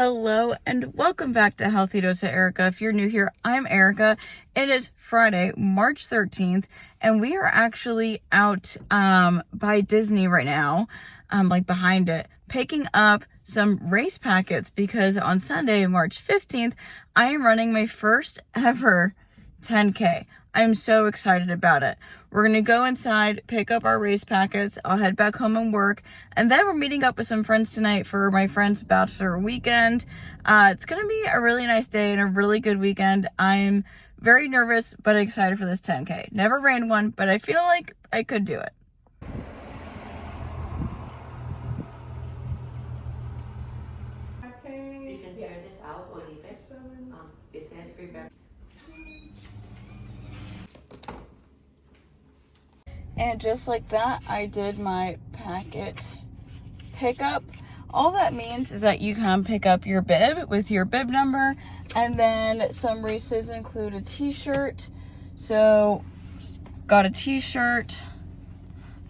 Hello and welcome back to Healthy Dose of Erica. If you're new here, I'm Erica. It is Friday, March 13th, and we are actually out by Disney right now, like behind it, picking up some race packets because on Sunday, March 15th, I am running my first ever 10K. I'm so excited about it. We're going to go inside, pick up our race packets. I'll head back home and work. And then we're meeting up with some friends tonight for my friend's bachelor weekend. It's going to be a really nice day and a really good weekend. I'm very nervous, but excited for this 10K. Never ran one, but I feel like I could do it. You can tear this out or leave it. It says free beverage. And just like that, I did my packet pickup. All that means is that you can pick up your bib with your bib number, and then some races include a t-shirt. So got a t-shirt.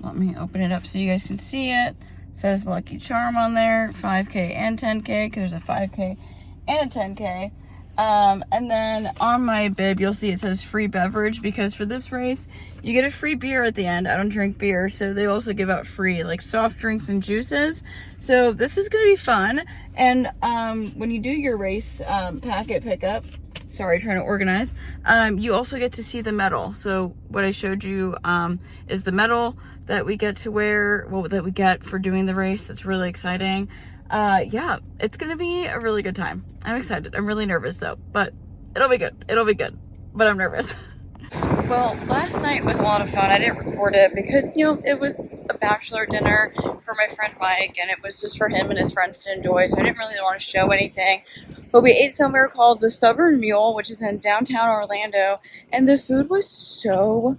Let me open it up so you guys can see it. It says Lucky Charm on there, 5K and 10K, because there's a 5K and a 10K. And then on my bib, you'll see it says free beverage, because for this race, you get a free beer at the end. I don't drink beer, so they also give out free like soft drinks and juices. So this is going to be fun. And when you do your race packet pickup, sorry, trying to organize, you also get to see the medal. So what I showed you is the medal that we get to wear, well, that we get for doing the race. That's really exciting. Yeah, it's gonna be a really good time. I'm excited. I'm really nervous though, but it'll be good. It'll be good, but I'm nervous. Well, last night was a lot of fun. I didn't record it because, you know, it was a bachelor dinner for my friend Mike, and it was just for him and his friends to enjoy, so I didn't really want to show anything. But we ate somewhere called the Stubborn Mule, which is in downtown Orlando, and the food was so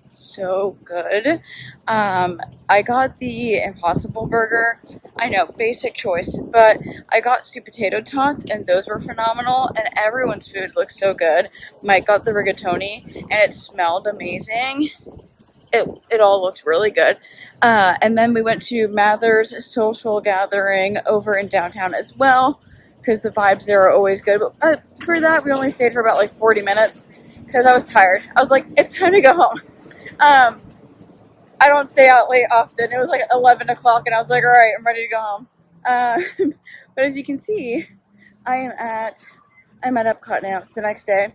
good. I got the Impossible Burger. I know, basic choice, but I got sweet potato tots, and those were phenomenal, and everyone's food looked so good. Mike got the rigatoni, and it smelled amazing. It all looked really good. And then we went to Mather's Social Gathering over in downtown as well, because the vibes there are always good. But for that, we only stayed for about like 40 minutes because I was tired. I was like, it's time to go home. I don't stay out late often. It was like 11 o'clock, and I was like, all right, I'm ready to go home. But as you can see, I'm at Epcot now. It's the next day.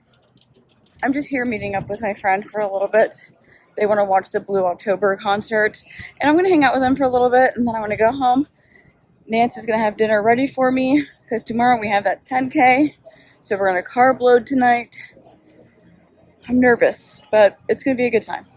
I'm just here meeting up with my friend for a little bit. They want to watch the Blue October concert, and I'm going to hang out with them for a little bit, and then I'm going to go home. Nancy's going to have dinner ready for me, because tomorrow we have that 10K, so we're going to carb load tonight. I'm nervous, but it's going to be a good time.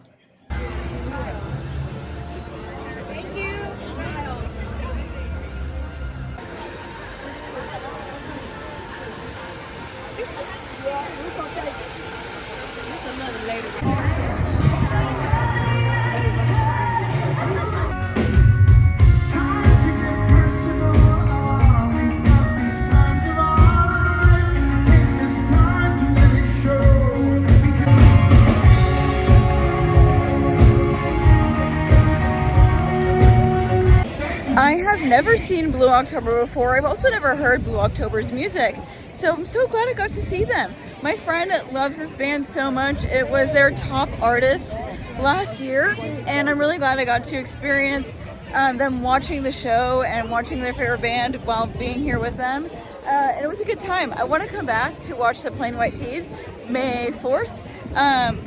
I have never seen Blue October before. I've also never heard Blue October's music, so I'm so glad I got to see them. My friend loves this band so much. It was their top artist last year, and I'm really glad I got to experience them watching the show and watching their favorite band while being here with them. And it was a good time. I want to come back to watch the Plain White T's May 4th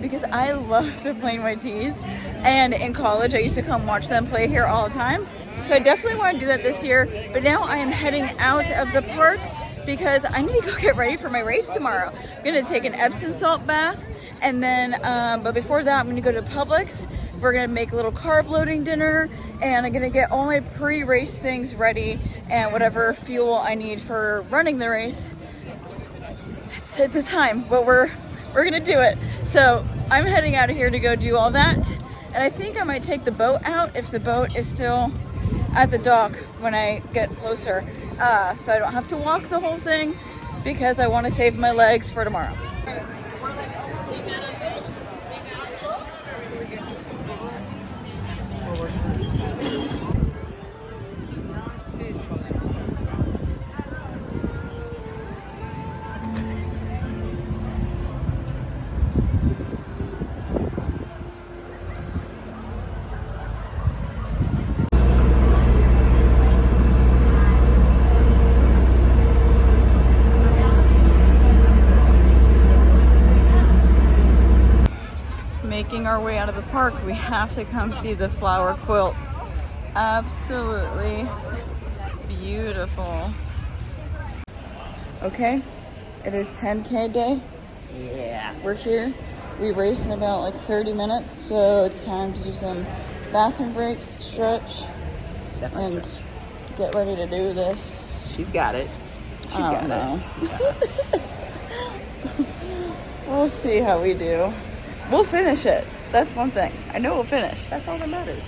because I love the Plain White T's. And in college, I used to come watch them play here all the time. So I definitely want to do that this year. But now I am heading out of the park because I need to go get ready for my race tomorrow. I'm going to take an Epsom salt bath. And then, but before that, I'm going to go to Publix. We're going to make a little carb loading dinner, and I'm going to get all my pre-race things ready and whatever fuel I need for running the race. It's a time, but we're going to do it. So I'm heading out of here to go do all that. And I think I might take the boat out if the boat is still at the dock when I get closer. So I don't have to walk the whole thing because I want to save my legs for tomorrow. out of the park, we have to come see the flower quilt. Absolutely beautiful. Okay, it is 10K day. Yeah, we're here. We race in about like 30 minutes, so it's time to do some bathroom breaks, stretch, Definitely and stretch. get ready to do this. She's got it. She's I don't got know. it. We'll see how we do. We'll finish it. That's one thing. I know we'll finish. That's all that matters.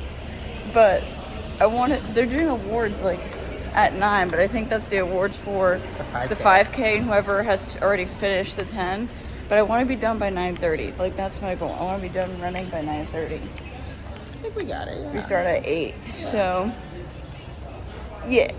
But I want it. They're doing awards like at 9, but I think that's the awards for the 5K and whoever has already finished the 10. But I want to be done by 9:30. Like, that's my goal. I want to be done running by 9:30. I think we got it. Yeah. We start at 8. So, yeah.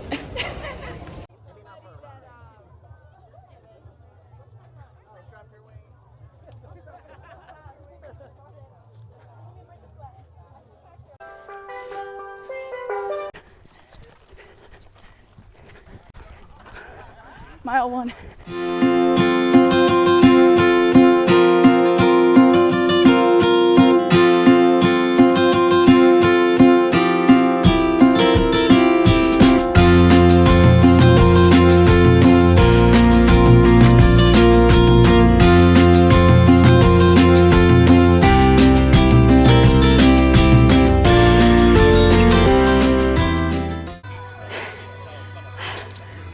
Mile 1.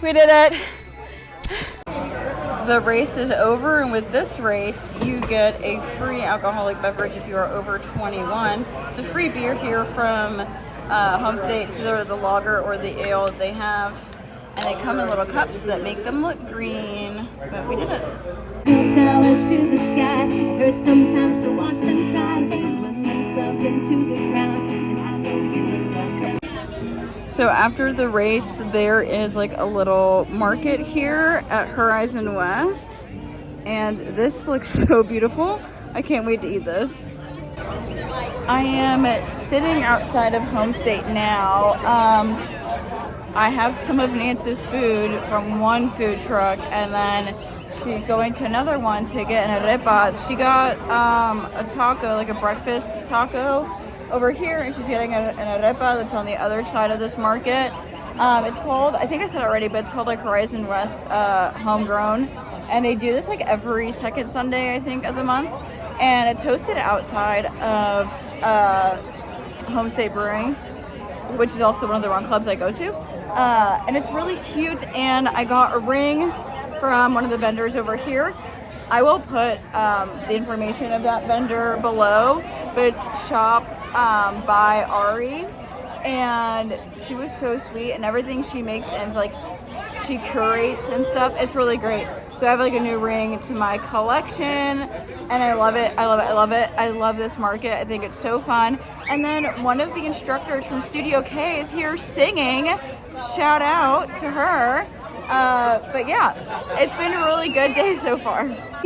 We did it. The race is over, and with this race, you get a free alcoholic beverage if you are over 21. It's a free beer here from Home State. It's either the lager or the ale that they have, and they come in little cups that make them look green. But we did it. Down to the sky. It hurts sometimes to watch them try. They run themselves into the ground, and I know you would love them. So after the race, there is like a little market here at Horizon West, and this looks so beautiful. I can't wait to eat this. I am sitting outside of Home State now. I have some of Nance's food from one food truck, and then she's going to another one to get an arepa. She got a taco, like a breakfast taco over here, and she's getting an arepa that's on the other side of this market. It's called, I think I said it already, but it's called like Horizon West Homegrown. And they do this like every second Sunday, I think, of the month. And it's hosted outside of Home State Brewing, which is also one of the run clubs I go to. And it's really cute, and I got a ring from one of the vendors over here. I will put the information of that vendor below, but it's Shop by Ari, and she was so sweet, and everything she makes and like she curates and stuff. It's really great. So I have like a new ring to my collection, and I love it. I love it. I love it. I love this market. I think it's so fun. And then one of the instructors from Studio K is here singing. Shout out to her. But yeah, it's been a really good day so far. How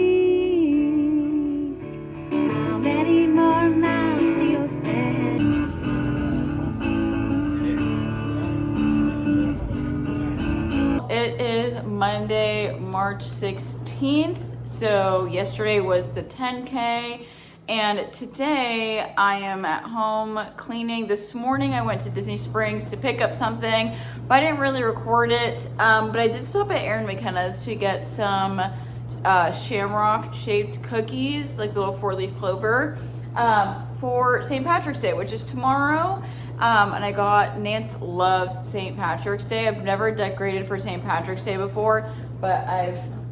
many more miles do you send? It is Monday, March 16th. So yesterday was the 10K, and today I am at home cleaning. This morning I went to Disney Springs to pick up something, but I didn't really record it. But I did stop at Erin McKenna's to get some shamrock shaped cookies, like the little 4-leaf clover, for St. Patrick's Day, which is tomorrow. And I got, Nance loves St. Patrick's Day. I've never decorated for St. Patrick's Day before, but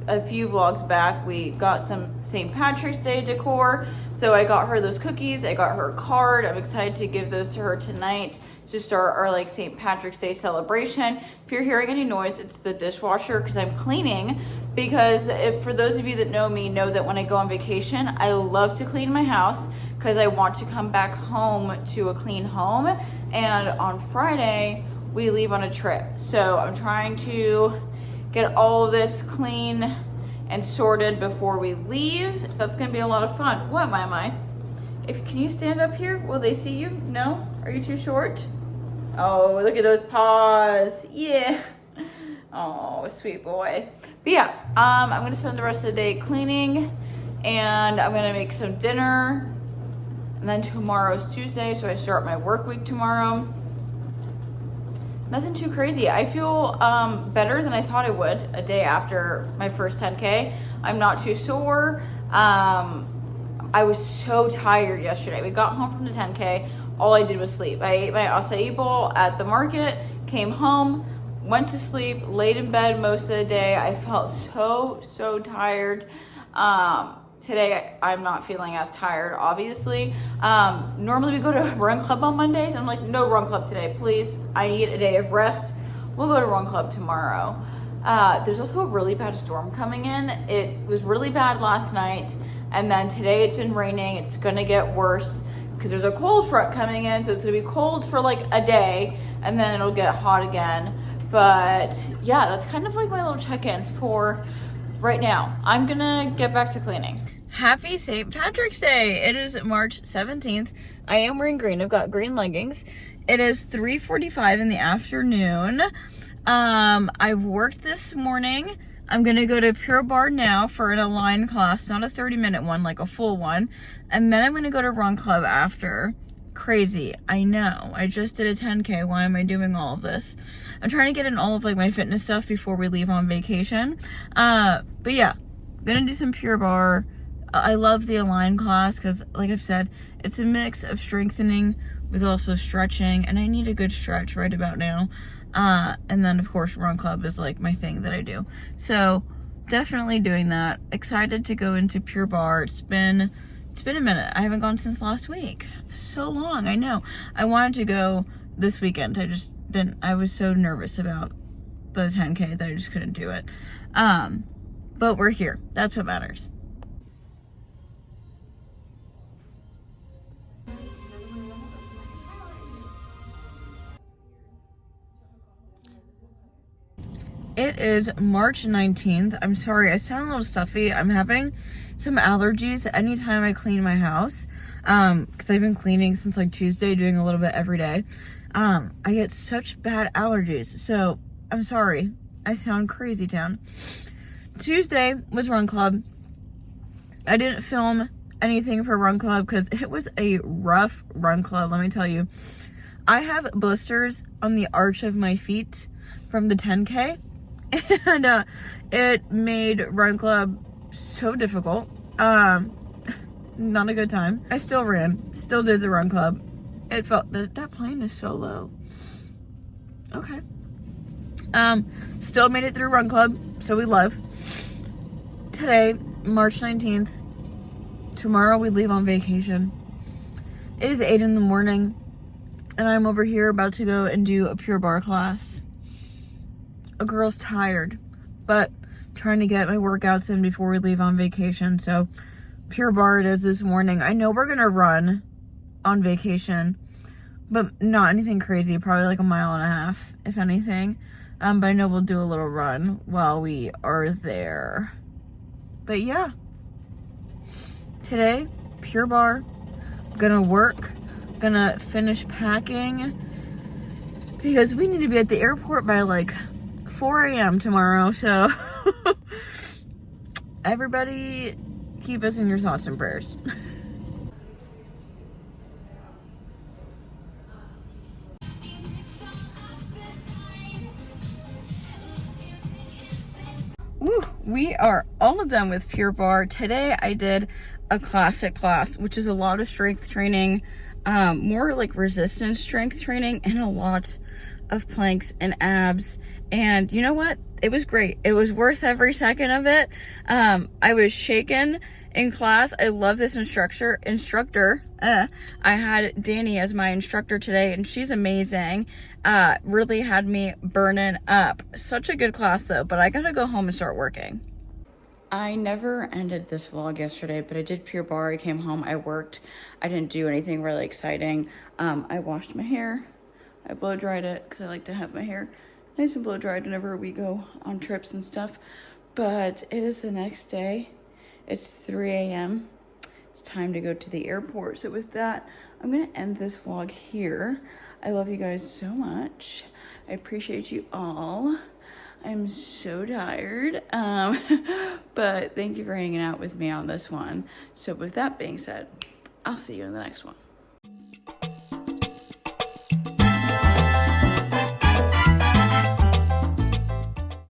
a few vlogs back, we got some St. Patrick's Day decor. So I got her those cookies, I got her a card. I'm excited to give those to her tonight to start our like St. Patrick's Day celebration. If you're hearing any noise, it's the dishwasher because I'm cleaning. Because for those of you that know me, know that when I go on vacation, I love to clean my house because I want to come back home to a clean home. And on Friday, we leave on a trip. So I'm trying to get all of this clean and sorted before we leave. That's gonna be a lot of fun. What, Mai? Can you stand up here? Will they see you? No? Are you too short? Oh, look at those paws. Yeah. Oh, sweet boy. But yeah, I'm gonna spend the rest of the day cleaning, and I'm gonna make some dinner. And then tomorrow's Tuesday, so I start my work week tomorrow. Nothing too crazy. I feel better than I thought I would a day after my first 10K. I'm not too sore. I was so tired yesterday. We got home from the 10K. All I did was sleep. I ate my acai bowl at the market, came home, went to sleep, laid in bed most of the day. I felt so tired. Today, I'm not feeling as tired, obviously. Normally we go to run club on Mondays. I'm like, no run club today, please. I need a day of rest. We'll go to run club tomorrow. There's also a really bad storm coming in. It was really bad last night. And then today it's been raining. It's gonna get worse because there's a cold front coming in. So it's gonna be cold for like a day and then it'll get hot again. But yeah, that's kind of like my little check-in for right now. I'm gonna get back to cleaning. Happy St. Patrick's Day. It is March 17th. I am wearing green. I've got green leggings. It is 3:45 in the afternoon. I've worked this morning. I'm gonna go to Pure Barre now for an Align class, not a 30-minute one, like a full one. And then I'm gonna go to Run Club after. Crazy, I know. I just did a 10K. Why am I doing all of this? I'm trying to get in all of like my fitness stuff before we leave on vacation. But yeah, gonna do some Pure Barre. I love the Align class because, like I've said, it's a mix of strengthening with also stretching, and I need a good stretch right about now. And then, of course, Run Club is like my thing that I do. So definitely doing that. Excited to go into Pure Barre. It's been a minute. I haven't gone since last week. So long, I know. I wanted to go this weekend. I just didn't. I was so nervous about the 10K that I just couldn't do it. But we're here. That's what matters. It is March 19th. I'm sorry, I sound a little stuffy. I'm having some allergies anytime I clean my house. Because I've been cleaning since like Tuesday, doing a little bit every day. I get such bad allergies. So I'm sorry. I sound crazy town. Tuesday was Run Club. I didn't film anything for Run Club because it was a rough Run Club, let me tell you. I have blisters on the arch of my feet from the 10K. And it made Run Club so difficult. Not a good time. I still ran, still did the Run Club. It felt that plane is so low. Okay. Still made it through Run Club, so we love. Today, March 19th. Tomorrow we leave on vacation. It is 8 in the morning, and I'm over here about to go and do a Pure Barre class. A girl's tired, but trying to get my workouts in before we leave on vacation. So Pure Barre it is this morning. I know we're gonna run on vacation, but not anything crazy, probably like a mile and a half, if anything. But I know we'll do a little run while we are there. But yeah, today, Pure Barre, gonna work, gonna finish packing, because we need to be at the airport by like 4 a.m. tomorrow, so everybody keep us in your thoughts and prayers. Woo, we are all done with Pure Barre. Today I did a classic class, which is a lot of strength training, more like resistance strength training, and a lot of planks and abs. And you know what? It was great. It was worth every second of it. I was shaken in class. I love this instructor. I had Danny as my instructor today, and she's amazing. Really had me burning up. Such a good class though, but I gotta go home and start working. I never ended this vlog yesterday, but I did Pure Barre. I came home, I worked. I didn't do anything really exciting. I washed my hair. I blow dried it because I like to have my hair nice and blow dried whenever we go on trips and stuff. But it is the next day. It's 3 a.m. It's time to go to the airport. So with that, I'm gonna end this vlog here. I love you guys so much. I appreciate you all. I'm so tired, but thank you for hanging out with me on this one. So with that being said, I'll see you in the next one.